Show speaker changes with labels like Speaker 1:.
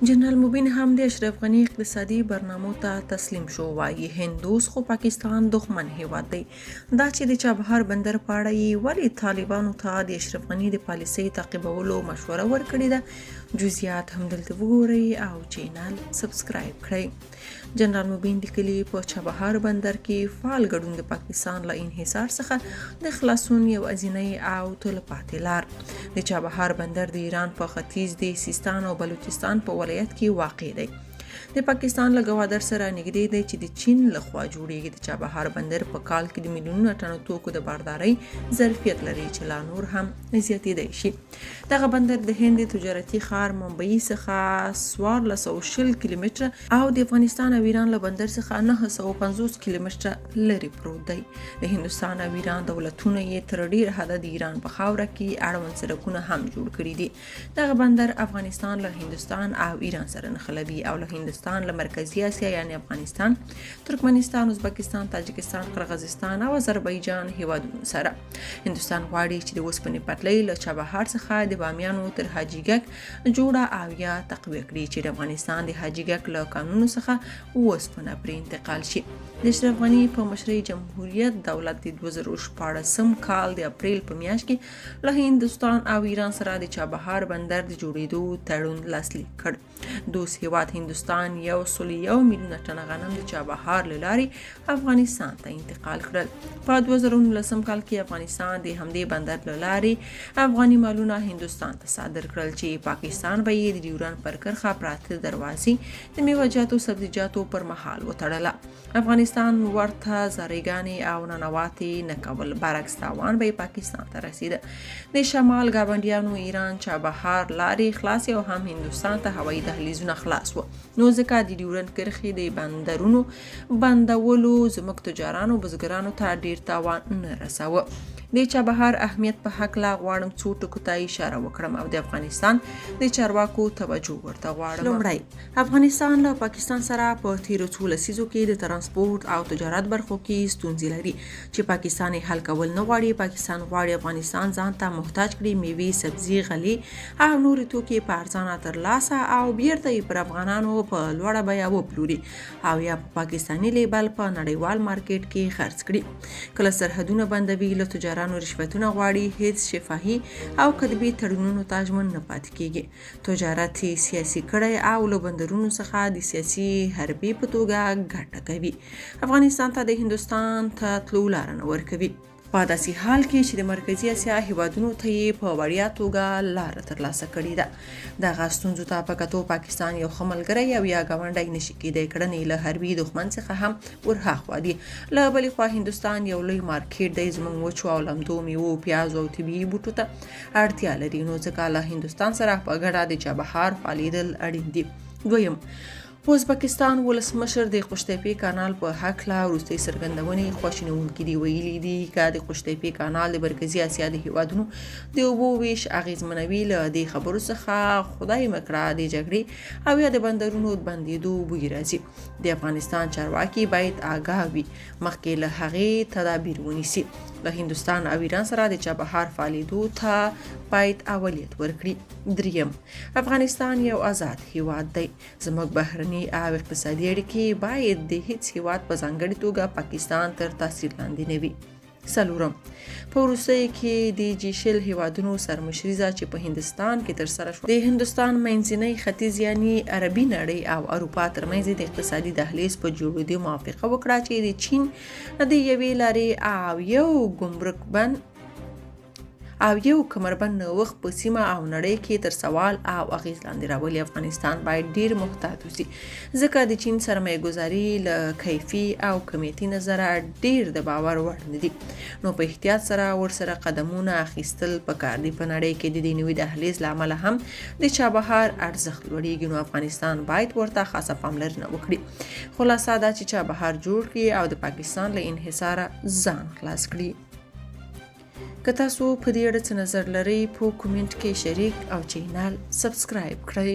Speaker 1: جنرال مبین هم د اشرف غنی اقتصادي برنامو ته تسلیم شو. وایي هندوس خو پاکستان دښمن هیواد دی. دا چې د چابهار بندر په اړه یې ولې طالبانو ته د اشرف غنی د پالیسۍ تعقیبولو مشوره ورکړې ده، جزئیات هم دلته وګورئ او چینل سبسکرایب کړئ. جنرال مبین لیکلي په چابهار بندر کې فعال ګډون د پاکستان له انحصار څخه د خلاصون یو ازینی او تلپاتې لار. د چابهار بندر د ایران په ختیځ د سیستان او بلوچستان په ولایت کې واقع دی. د پاکستان له ګوادر سره نږدې دی چې د چین لخوا جوړیږي. د چابهار بندر په کال کې د میلیونونو ټنو توکو د باردارۍ ظرفیت لري چې لا نور هم زیاتېدی شي. دغه بندر د هند تجارتي ښار ممبئی څخه 1420 کیلومتره او د افغانستان او ایران له بندر څخه 950 کیلومتره لري پروت دی. د هندوستان او ایران دولتونه یې تر ډیر حده د ایران په خاوره کې اړوند سړکونه هم جوړ کړي دي. دغه بندر افغانستان له هندوستان او ایران سره نښلوي او له هندوستان له مرکزی اسیا یعنی افغانستان، ترکمنستان، ازبکستان، تاجکستان، قرغیزستان او آذربایجان هیوادونو سره. هندوستان غواړي چې د اوسپنې پټلۍ له چابهار څخه د بامیانو تر حاجي ګک جوړه او یا تقویه کړي چې د افغانستان د حاجي ګک له کانونو څخه اوسپنه پرې انتقال شي. د اشرف غنی په مشرۍ جمهوریت دولت د 2014 کال د اپریل په میاشت کې له هندوستان او ایران سره د چابهار بندر د جوړېدو تړون لاسلیک کړ. دوس هیواد هندوستان 1.1 میلیونه ټنه غنم د چابهار له لارې افغانستان ته انتقال کړل. په 2019 کال کې افغانستان د همدې بندر له لارې افغاني مالونه هندوستان ته صادر کړل چې پاکستان به یې د ډیورند پر کرښه پراته دروازې د میوه‌جاتو سبزیجاتو پر مهال وتړله. افغانستان ورته زاریګانې او ننواتې نه کول، برعکس تاوان به پاکستان ته رسیده. د شمال ګاونډیانو ایران چابهار لارې خلاص او هم هندوستان ته هوایي دهلیزونه خلاص و، نو ځکه د ډیورند کرښې د بندرونو بندولو زموږ تجارانو بزګرانو ته ډیر تاوان نه رساوه. د چابهار اهمیت په هکله غواړم څو ټکو ته اشاره وکړم او د افغانستان د چارواکو توجه ورته غواړم. لومړی، افغانستان له پاکستان سره په تیرو څو لسیزو کې د ترانسپورت او تجارت برخو کې ستونزې لري چې پاکستان یې حل کول نه غواړي. پاکستان غواړي افغانستان ځان ته محتاج کړي، میوې، سبزي، غلې او نورې توکي په ارزانه ترلاسه او بیرته یې پر افغانانو په لوړه بیه وپلوري او یا په پاکستاني لیبل په نړیوال مارکیټ کې خرڅ کړي. کله سرحدونه بندوي، له تجارانو رشوتونه غواړي، هیڅ شفاهي او کتبي تړونونو ته ژمن نه پاتې کیږي. تجارت یې سیاسي کړی او له بندرونو څخه د سیاسي حربې په توګه ګټه کوي. افغانستان ته د هندوستان ته تلو لاره نه ورکوي، په داسې حال کې چې د مرکزي اسیا هیوادونو ته یې په وړیا توګه لاره ترلاسه کړې ده. دغه ستونزو ته په کتو پاکستان یو ښه ملګری او یا ګاونډی نشي کېدی. کړنې له حربي دښمن څخه هم ورهاخوا دي. له بلې خوا هندوستان یو لوی مارکیټ دی، زموږ وچو او لمدو میوو، پیازو او طبیعي بوټو ته اړتیا لري، نو ځکه له هندوستان سره په ګډه د چابهار فعالیدل اړین دي. دویم، ازبکستان ولسمشر د قوشتېپې کانال په هکله وروستۍ څرګندونې خواشینونکې دي. ویلي دي که د قوشتېپې کانال د مرکزي اسیا د هیوادونو د اوبو ویش اغیزمنوي، له دې خبرو څخه خدای مکړه د جګړې او یا د بندرونو بندېدو بوی راځي. د افغانستان چارواکي باید آګاه وي، مخکې له هغې تدابیر ونیسي. له هندوستان او ایران سره د چابهار فعالیدو ته باید اولیت ورکړي. دریم، افغانستان یو آزاد هیواد دی. زموږ بهرني او اقتصادي اړیکې باید د هیڅ هیواد په ځانګړې توګه پاکستان تر تاثیر لاندې نه وي. څلورم، په وروستیو کې د G20 هیوادونو سرمشریزه چې په هندوستان کې ترسره شوه، د هندوستان منځنی ختیځ یعنی عربي نړۍ او اروپا ترمنځ د اقتصادي دهلیز په جوړېدو موافقه وکړه چې د چین د یوې لارې او یو ګمرک بند او یو کمربند نوښت په سیمه او نړۍ کې تر سوال او اغیز لاندې راولي. افغانستان باید ډیر محتاط وي ځکه د چین سرمایه ګذاري له کیفي او کمیتي نظره ډیر د باور وړ نه دي، نو په احتیاط سره ورسره قدمونه اخیستل پکار دي. په نړۍ کې د دې نوي دهلیز له امله هم د چابهار ارزښت لوړیږي، نو افغانستان باید ورته خاصه پاملرنه وکړي. خلاصه دا چې چابهار جوړ کړي او د پاکستان له انحصاره ځان خلاص کړي. که تاسو په دې اړه څه نظر لرئ په کومنټ کې شریک او چینل سبسکرایب کړئ.